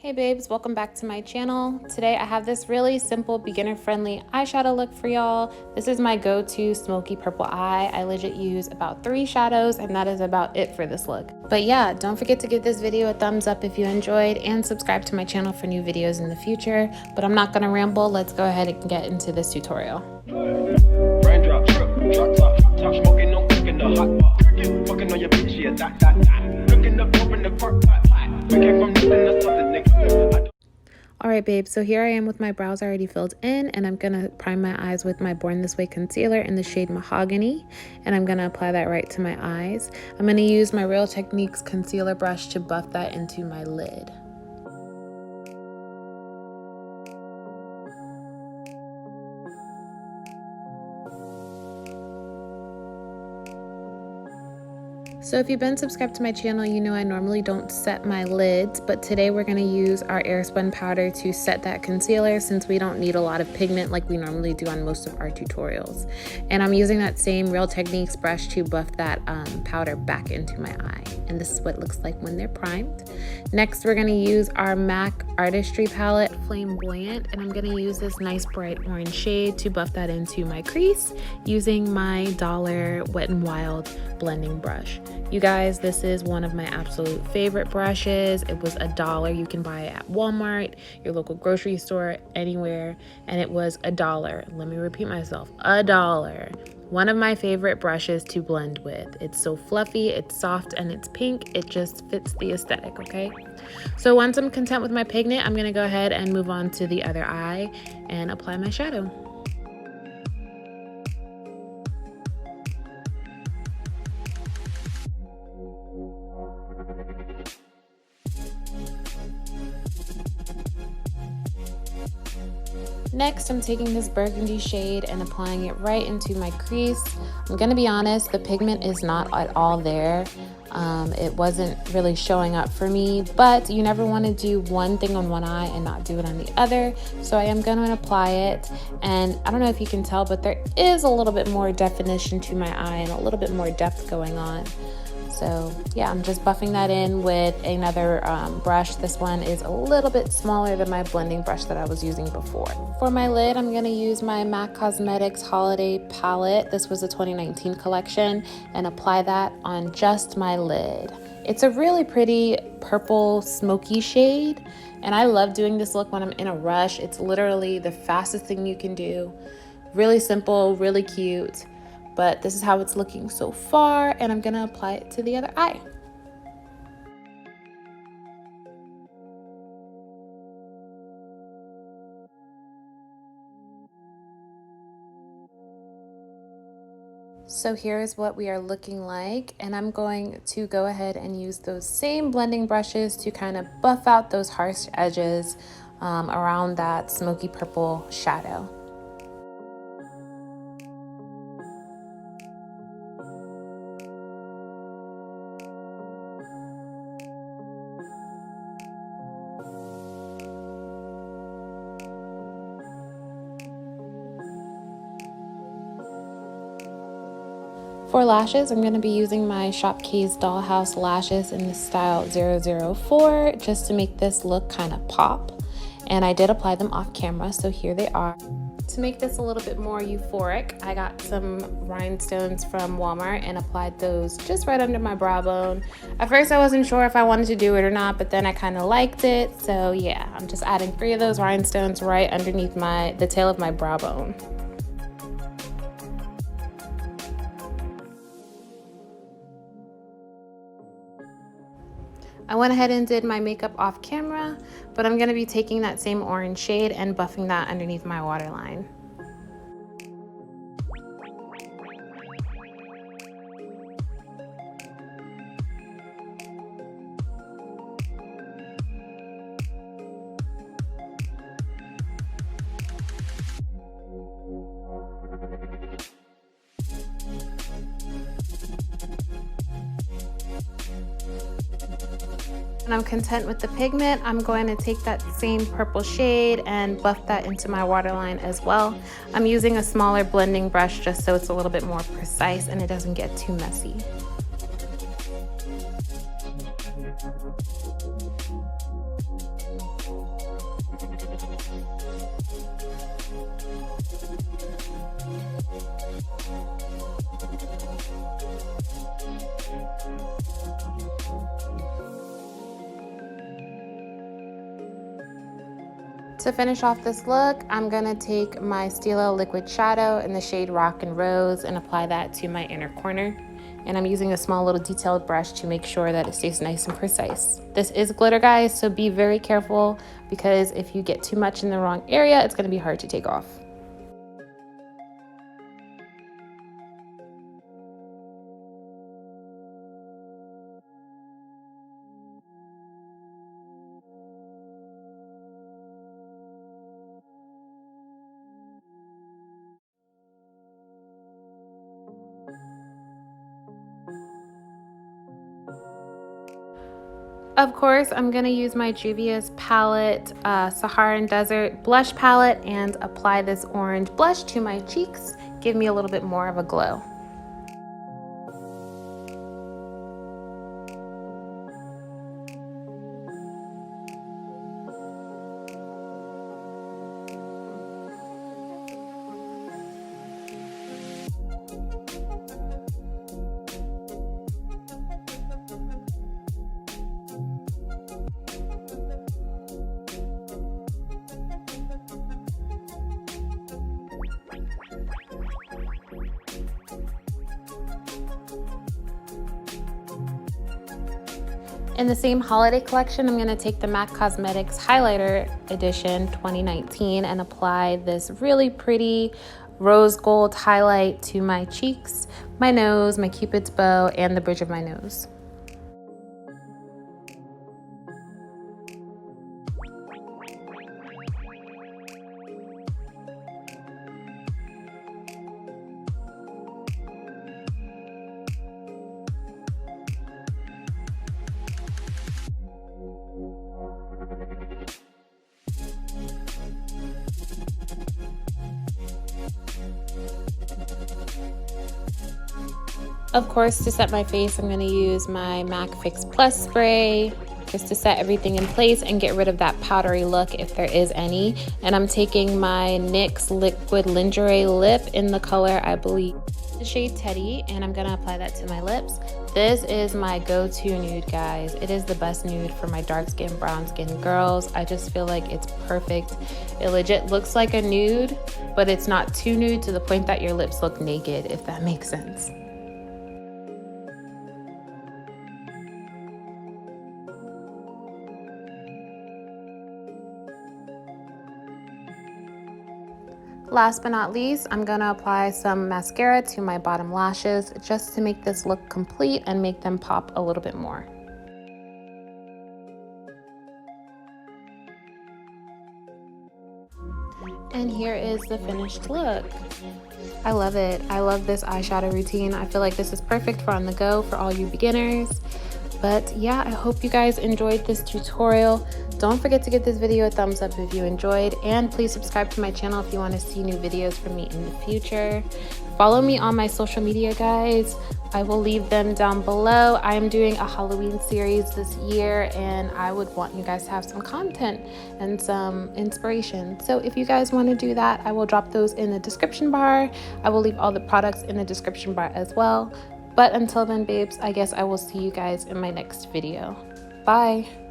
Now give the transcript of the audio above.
Hey babes, welcome back to my channel. Today I have this really simple beginner-friendly eyeshadow look for y'all. This is my go-to smoky purple eye. I legit use about 3 shadows and that is about it for this look. But yeah, don't forget to give this video a thumbs up if you enjoyed and subscribe to my channel for new videos in the future. But I'm not gonna ramble, let's go ahead and get into this tutorial. Raindrop, drop top, smoking, no cooking the hot pot. Fucking on your bitch, yeah, that. Looking up, open the park pot. We came from nothing to something, nigga. Alright babe, so here I am with my brows already filled in, and I'm gonna prime my eyes with my Born This Way concealer in the shade Mahogany, and I'm gonna apply that right to my eyes. I'm gonna use my Real Techniques concealer brush to buff that into my lid. So if you've been subscribed to my channel, you know I normally don't set my lids, but today we're going to use our Airspun powder to set that concealer since we don't need a lot of pigment like we normally do on most of our tutorials. And I'm using that same Real Techniques brush to buff that powder back into my eye. And this is what it looks like when they're primed. Next, we're going to use our MAC Artistry palette, Flame-Boyant, and I'm going to use this nice bright orange shade to buff that into my crease using my $1 Wet n Wild blending brush. You guys, this is one of my absolute favorite brushes. It was $1. You can buy it at Walmart, your local grocery store, anywhere, and it was $1. Let me repeat myself, $1. One of my favorite brushes to blend with. It's so fluffy, it's soft, and it's pink. It just fits the aesthetic, okay? So once I'm content with my pigment, I'm gonna go ahead and move on to the other eye and apply my shadow. Next, I'm taking this burgundy shade and applying it right into my crease. I'm gonna be honest, the pigment is not at all there. It wasn't really showing up for me, but you never wanna do one thing on one eye and not do it on the other. So I am gonna apply it, and I don't know if you can tell, but there is a little bit more definition to my eye and a little bit more depth going on. So yeah, I'm just buffing that in with another brush. This one is a little bit smaller than my blending brush that I was using before. For my lid, I'm gonna use my MAC Cosmetics Holiday Palette. This was a 2019 collection, and apply that on just my lid. It's a really pretty purple smoky shade, and I love doing this look when I'm in a rush. It's literally the fastest thing you can do. Really simple, really cute. But this is how it's looking so far, and I'm gonna apply it to the other eye. So here's what we are looking like, and I'm going to go ahead and use those same blending brushes to kind of buff out those harsh edges around that smoky purple shadow. For lashes, I'm going to be using my Shop Kayy's Dollhouse lashes in the style 004 just to make this look kind of pop. And I did apply them off camera, so here they are. To make this a little bit more euphoric, I got some rhinestones from Walmart and applied those just right under my brow bone. At first I wasn't sure if I wanted to do it or not, but then I kind of liked it. So yeah, I'm just adding 3 of those rhinestones right underneath the tail of my brow bone. I went ahead and did my makeup off camera, but I'm going to be taking that same orange shade and buffing that underneath my waterline. And I'm content with the pigment. I'm going to take that same purple shade and buff that into my waterline as well. I'm using a smaller blending brush just so it's a little bit more precise and it doesn't get too messy. To finish off this look, I'm gonna take my Stila liquid shadow in the shade Rockin Rose and apply that to my inner corner. And I'm using a small little detailed brush to make sure that it stays nice and precise. This is glitter, guys, so be very careful because if you get too much in the wrong area, it's gonna be hard to take off. Of course, I'm going to use my Juvia's palette, Saharan Desert blush palette, and apply this orange blush to my cheeks, give me a little bit more of a glow. In the same holiday collection, I'm going to take the MAC Cosmetics Highlighter Edition 2019 and apply this really pretty rose gold highlight to my cheeks, my nose, my Cupid's bow, and the bridge of my nose. Of course, to set my face, I'm going to use my MAC Fix Plus spray just to set everything in place and get rid of that powdery look if there is any. And I'm taking my NYX Liquid Lingerie Lip in the color, I believe, the shade Tayy, and I'm going to apply that to my lips. This is my go-to nude, guys. It is the best nude for my dark skin, brown skin girls. I just feel like it's perfect. It legit looks like a nude, but it's not too nude to the point that your lips look naked, if that makes sense. Last but not least, I'm going to apply some mascara to my bottom lashes just to make this look complete and make them pop a little bit more. And here is the finished look. I love it. I love this eyeshadow routine. I feel like this is perfect for on the go for all you beginners. But yeah, I hope you guys enjoyed this tutorial. Don't forget to give this video a thumbs up if you enjoyed, and please subscribe to my channel if you want to see new videos from me in the future. Follow me on my social media, guys. I will leave them down below. I am doing a Halloween series this year, and I would want you guys to have some content and some inspiration. So if you guys want to do that, I will drop those in the description bar. I will leave all the products in the description bar as well. But until then, babes, I guess I will see you guys in my next video. Bye.